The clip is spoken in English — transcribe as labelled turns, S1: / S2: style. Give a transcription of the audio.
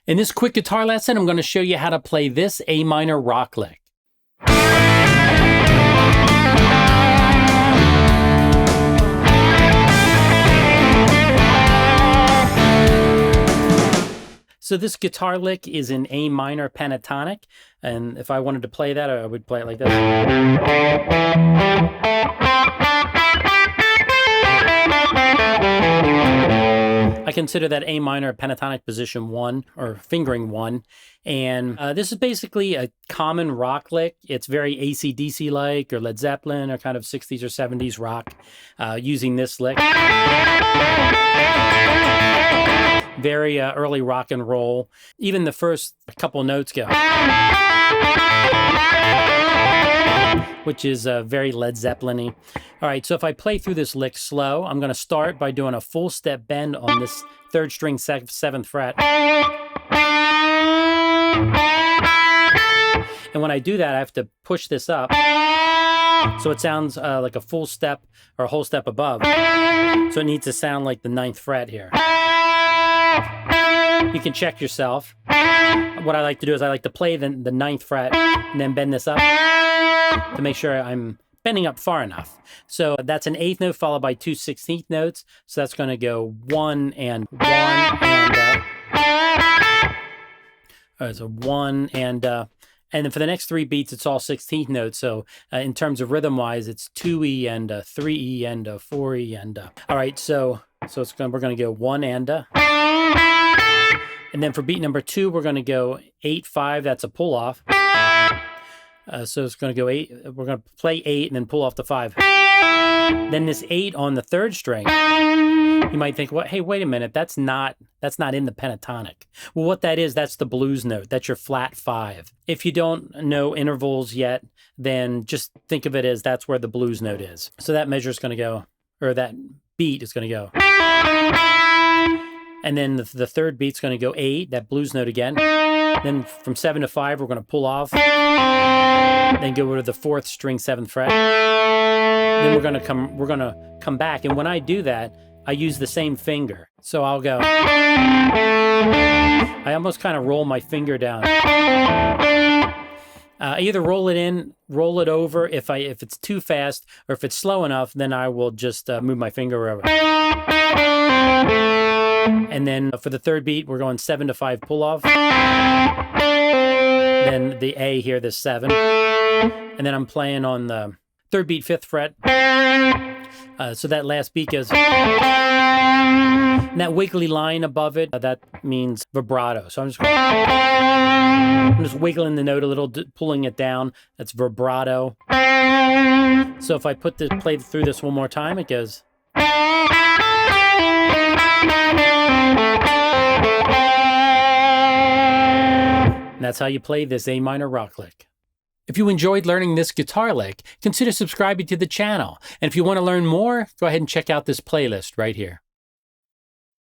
S1: In this quick guitar lesson, I'm going to show you how to play this A minor rock lick. So this guitar lick is in A minor pentatonic, and if I wanted to play that, I would play it like this. I consider that A minor pentatonic position 1, or fingering 1, and this is basically a common rock lick. It's very AC/DC-like, or Led Zeppelin, or kind of 60s or 70s rock, using this lick. Very early rock and roll. Even the first couple notes go, which is very Led Zeppelin-y. All right, so if I play through this lick slow, I'm going to start by doing a full step bend on this 3rd string 7th fret. And when I do that, I have to push this up, so it sounds like a full step or a whole step above. So it needs to sound like the 9th fret here. You can check yourself. What I like to do is I like to play the 9th fret and then bend this up to make sure I'm bending up far enough. So that's an 8th note followed by 2 16th notes. So that's going to go 1 and 1 and so 1 and then for the next 3 beats, it's all 16th notes. So in terms of rhythm-wise, it's 2E and 3E and 4E and all right. So we're going to go 1 and then for beat number 2, we're going to go 8/5. That's a pull off. So it's going to go 8. We're going to play 8 and then pull off the 5. Then this 8 on the 3rd string. You might think, well, hey, wait a minute. That's not in the pentatonic. Well, what that is, that's the blues note. That's your flat 5. If you don't know intervals yet, then just think of it as that's where the blues note is. So that measure is going to go, or that beat is going to go. And then the 3rd beat's going to go 8, that blues note again. Then from 7 to 5, we're going to pull off. Then go to the 4th string 7th fret. Then we're going to come back. And when I do that, I use the same finger. So I'll go. I almost kind of roll my finger down. I either roll it in, roll it over. If it's too fast, or if it's slow enough, then I will just move my finger over. And then for the 3rd beat, we're going 7 to 5 pull off. Then the A here, the 7. And then I'm playing on the 3rd beat, 5th fret. So that last beat goes. And that wiggly line above it, that means vibrato. So I'm just wiggling the note a little, pulling it down. That's vibrato. So if I play through this one more time, it goes. And that's how you play this A minor rock lick. If you enjoyed learning this guitar lick, consider subscribing to the channel. And if you want to learn more, go ahead and check out this playlist right here.